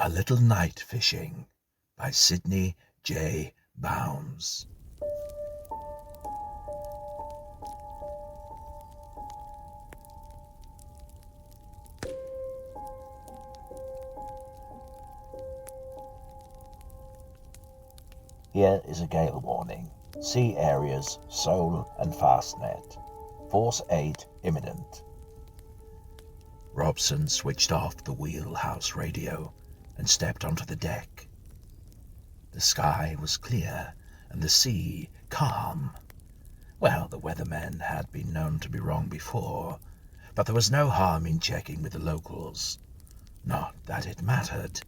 A Little Night Fishing by Sidney J. Bounds. Here is a gale warning. Sea areas, Seoul and Fastnet. Force 8 imminent. Robson switched off the wheelhouse radio and stepped onto the deck. The sky was clear and the sea calm. Well, the weathermen had been known to be wrong before, but there was no harm in checking with the locals. Not that it mattered.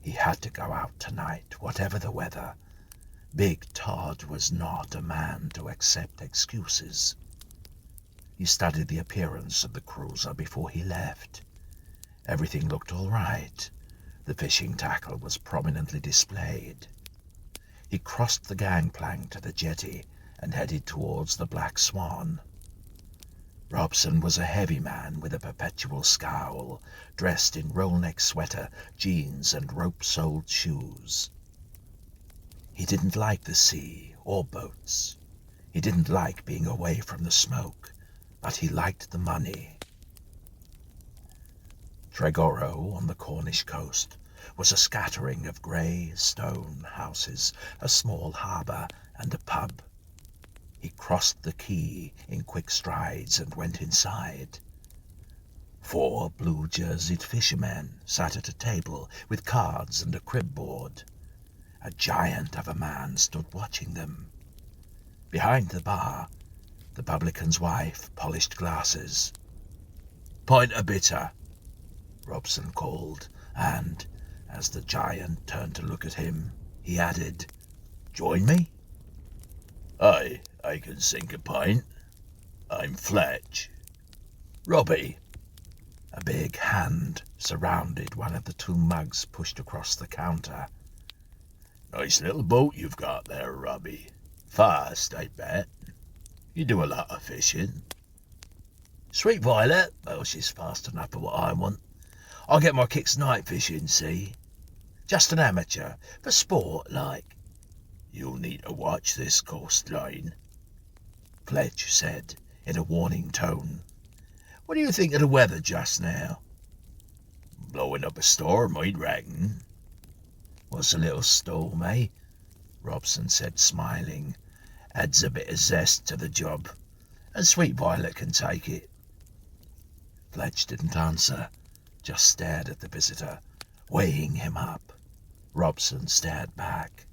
He had to go out tonight, whatever the weather. Big Todd was not a man to accept excuses. He studied the appearance of the cruiser before he left. Everything looked all right. The fishing tackle was prominently displayed. He crossed the gangplank to the jetty and headed towards the Black Swan. Robson was a heavy man with a perpetual scowl, dressed in roll-neck sweater, jeans and rope-soled shoes. He didn't like the sea or boats. He didn't like being away from the smoke, but he liked the money. Tregoro, on the Cornish coast, was a scattering of grey stone houses, a small harbour and a pub. He crossed the quay in quick strides and went inside. 4 blue-jerseyed fishermen sat at a table with cards and a crib board. A giant of a man stood watching them. Behind the bar, the publican's wife polished glasses. "Pint of bitter," Robson called, and, as the giant turned to look at him, he added, "Join me?" "Aye, I can sink a pint. I'm Fletch." "Robbie." A big hand surrounded one of the 2 mugs pushed across the counter. "Nice little boat you've got there, Robbie. Fast, I bet. You do a lot of fishing." "Sweet Violet? Well, she's fast enough for what I want. I get my kicks night fishing, see? Just an amateur, for sport, like." "You'll need to watch this coastline," Fletch said in a warning tone. "What do you think of the weather just now?" "Blowing up a storm, I'd reckon." "What's a little storm, eh?" Robson said, smiling. "Adds a bit of zest to the job, and Sweet Violet can take it." Fletch didn't answer, just stared at the visitor, weighing him up. Robson stared back.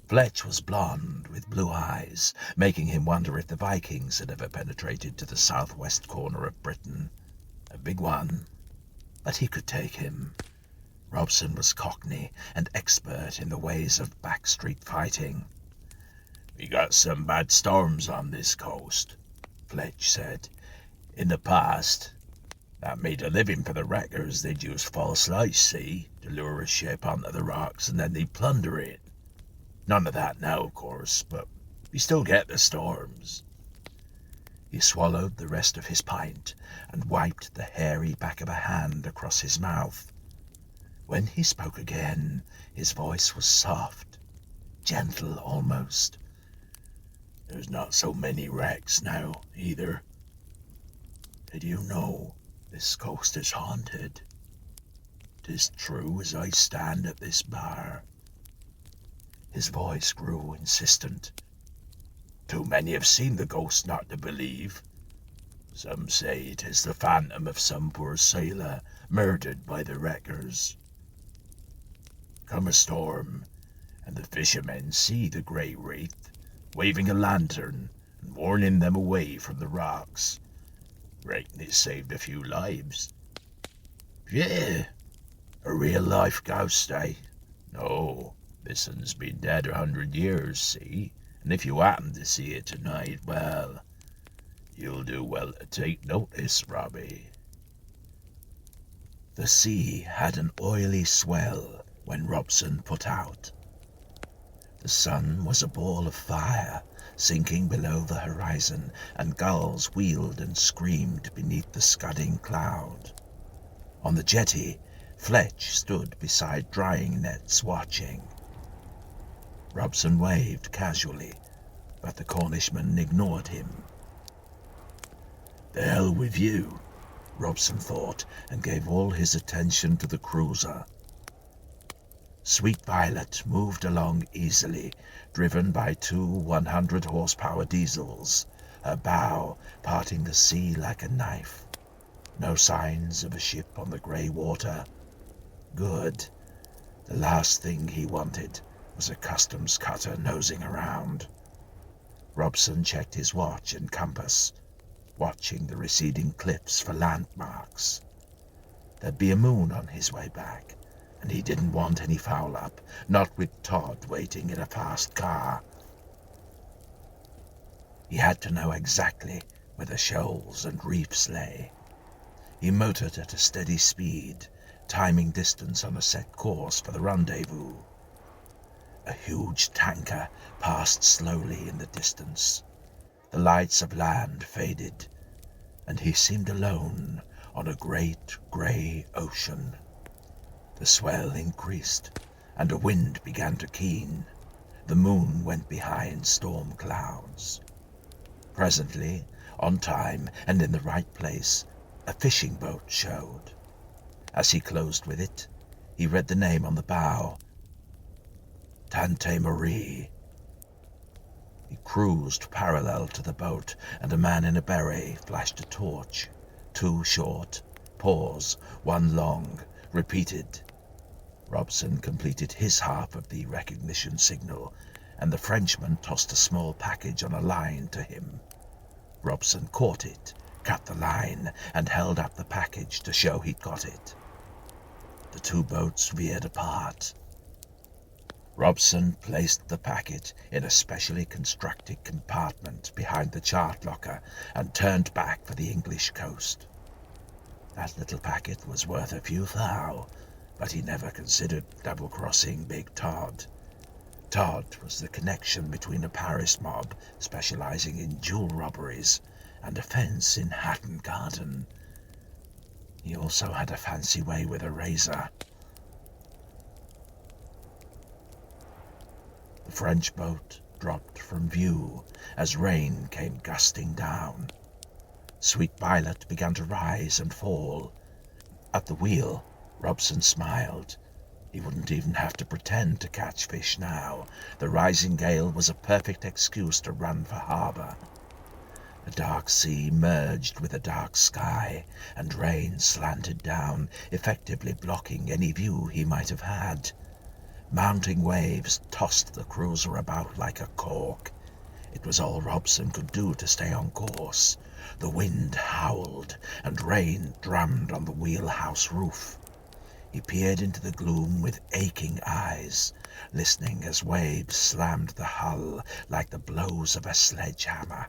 Fletch was blond, with blue eyes, making him wonder if the Vikings had ever penetrated to the southwest corner of Britain. A big one, but he could take him. Robson was Cockney and expert in the ways of backstreet fighting. "We got some bad storms on this coast," Fletch said. "In the past, that made a living for the wreckers. They'd use false lights, see, to lure a ship onto the rocks, and then they'd plunder it. None of that now, of course, but we still get the storms." He swallowed the rest of his pint and wiped the hairy back of a hand across his mouth. When he spoke again, his voice was soft, gentle almost. "There's not so many wrecks now, either. Did you know this coast is haunted? 'Tis true as I stand at this bar." His voice grew insistent. "Too many have seen the ghost not to believe. Some say 'tis the phantom of some poor sailor murdered by the wreckers. Come a storm, and the fishermen see the grey wraith waving a lantern and warning them away from the rocks. Reckon it saved a few lives." "Yeah, a real-life ghost, eh?" "No, this one's been dead 100 years, see? And if you happen to see it tonight, well, you'll do well to take notice, Robbie." The sea had an oily swell when Robson put out. The sun was a ball of fire, sinking below the horizon, and gulls wheeled and screamed beneath the scudding cloud. On the jetty, Fletch stood beside drying nets watching. Robson waved casually, but the Cornishman ignored him. "The hell with you," Robson thought, and gave all his attention to the cruiser. Sweet Violet moved along easily, driven by two 100-horsepower diesels, her bow parting the sea like a knife. No signs of a ship on the grey water. Good. The last thing he wanted was a customs cutter nosing around. Robson checked his watch and compass, watching the receding cliffs for landmarks. There'd be a moon on his way back, and he didn't want any foul-up, not with Todd waiting in a fast car. He had to know exactly where the shoals and reefs lay. He motored at a steady speed, timing distance on a set course for the rendezvous. A huge tanker passed slowly in the distance. The lights of land faded, and he seemed alone on a great grey ocean. The swell increased, and a wind began to keen. The moon went behind storm clouds. Presently, on time and in the right place, a fishing boat showed. As he closed with it, he read the name on the bow. Tante Marie. He cruised parallel to the boat, and a man in a beret flashed a torch. Two short, pause, one long, repeated. Robson completed his half of the recognition signal, and the Frenchman tossed a small package on a line to him. Robson caught it, cut the line, and held up the package to show he'd got it. The two boats veered apart. Robson placed the packet in a specially constructed compartment behind the chart locker and turned back for the English coast. That little packet was worth a few thou, but he never considered double-crossing Big Todd. Todd was the connection between a Paris mob specializing in jewel robberies and a fence in Hatton Garden. He also had a fancy way with a razor. The French boat dropped from view as rain came gusting down. Sweet Violet began to rise and fall. At the wheel, Robson smiled. He wouldn't even have to pretend to catch fish now. The rising gale was a perfect excuse to run for harbor. The dark sea merged with a dark sky, and rain slanted down, effectively blocking any view he might have had. Mounting waves tossed the cruiser about like a cork. It was all Robson could do to stay on course. The wind howled, and rain drummed on the wheelhouse roof. He peered into the gloom with aching eyes, listening as waves slammed the hull like the blows of a sledgehammer.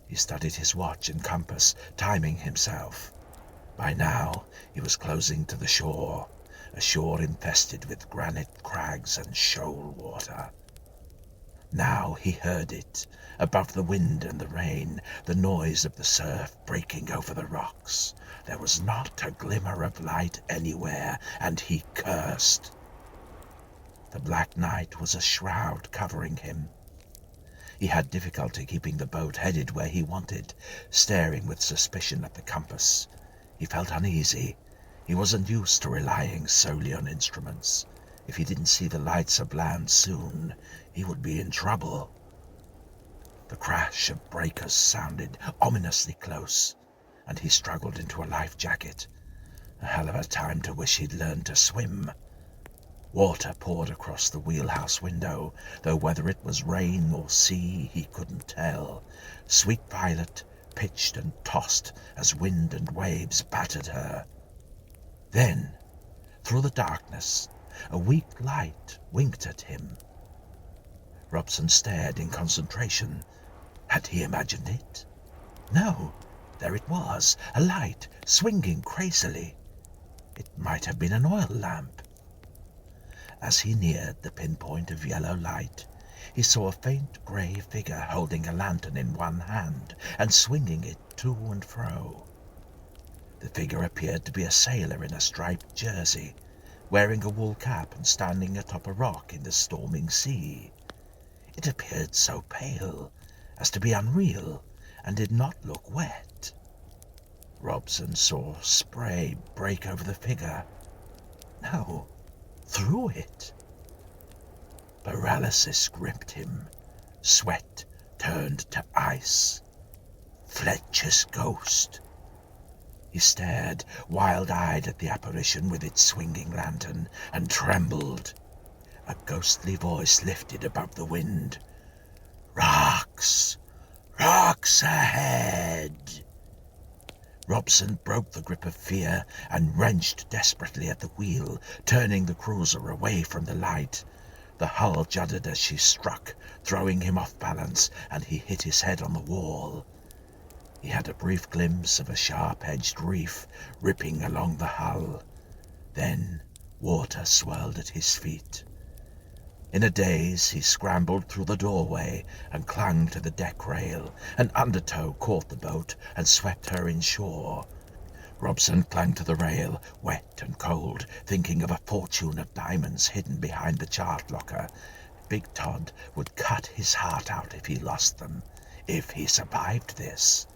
He studied his watch and compass, timing himself. By now he was closing to the shore, a shore infested with granite crags and shoal water. Now he heard it, above the wind and the rain, the noise of the surf breaking over the rocks. There was not a glimmer of light anywhere, and he cursed. The black night was a shroud covering him. He had difficulty keeping the boat headed where he wanted, staring with suspicion at the compass. He felt uneasy. He wasn't used to relying solely on instruments. If he didn't see the lights of land soon, he would be in trouble. The crash of breakers sounded ominously close, and he struggled into a life jacket. A hell of a time to wish he'd learned to swim. Water poured across the wheelhouse window, though whether it was rain or sea he couldn't tell. Sweet Violet pitched and tossed as wind and waves battered her. Then, through the darkness, a weak light winked at him. Robson stared in concentration. Had he imagined it? No, there it was, a light swinging crazily. It might have been an oil lamp. As he neared the pinpoint of yellow light, he saw a faint grey figure holding a lantern in one hand and swinging it to and fro. The figure appeared to be a sailor in a striped jersey, wearing a wool cap and standing atop a rock in the storming sea. It appeared so pale as to be unreal and did not look wet. Robson saw spray break over the figure. No, through it. Paralysis gripped him. Sweat turned to ice. Fletcher's ghost. He stared wild-eyed at the apparition with its swinging lantern and trembled. A ghostly voice lifted above the wind. "Rocks! Rocks ahead!" Robson broke the grip of fear and wrenched desperately at the wheel, turning the cruiser away from the light. The hull juddered as she struck, throwing him off balance, and he hit his head on the wall. He had a brief glimpse of a sharp-edged reef ripping along the hull. Then water swirled at his feet. In a daze, he scrambled through the doorway and clung to the deck rail. An undertow caught the boat and swept her inshore. Robson clung to the rail, wet and cold, thinking of a fortune of diamonds hidden behind the chart locker. Big Todd would cut his heart out if he lost them, if he survived this.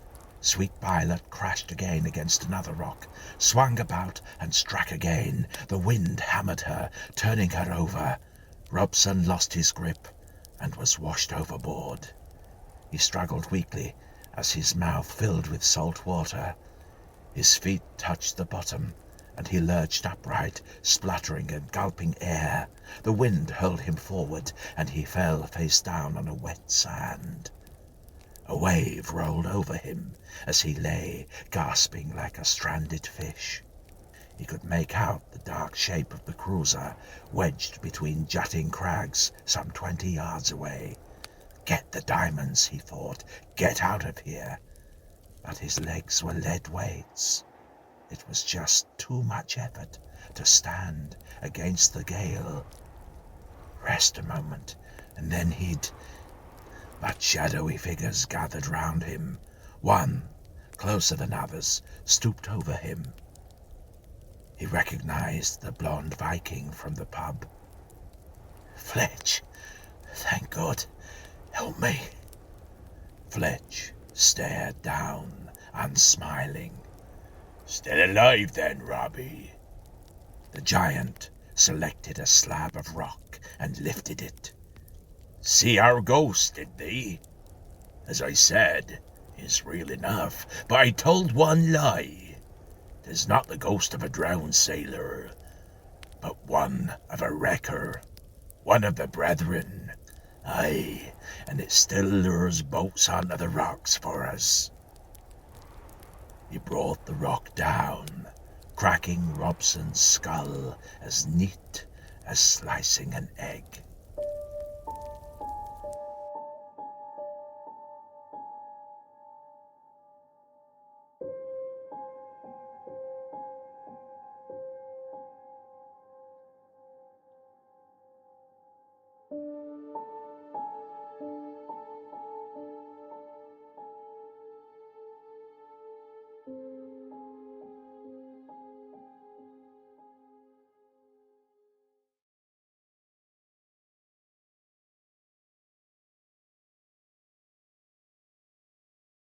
Sweet Violet crashed again against another rock, swung about and struck again. The wind hammered her, turning her over. Robson lost his grip and was washed overboard. He struggled weakly as his mouth filled with salt water. His feet touched the bottom, and he lurched upright, spluttering and gulping air. The wind hurled him forward, and he fell face down on a wet sand. A wave rolled over him as he lay, gasping like a stranded fish. He could make out the dark shape of the cruiser, wedged between jutting crags some 20 yards away. Get the diamonds, he thought. Get out of here. But his legs were lead weights. It was just too much effort to stand against the gale. Rest a moment, and then he'd... But shadowy figures gathered round him. One, closer than others, stooped over him. He recognized the blonde Viking from the pub. "Fletch, thank God, help me." Fletch stared down, unsmiling. "Still alive then, Robbie?" The giant selected a slab of rock and lifted it. "See our ghost, did thee? As I said, he's real enough, but I told one lie. 'Tis not the ghost of a drowned sailor, but one of a wrecker, one of the brethren. Aye, and it still lures boats onto the rocks for us." He brought the rock down, cracking Robson's skull as neat as slicing an egg.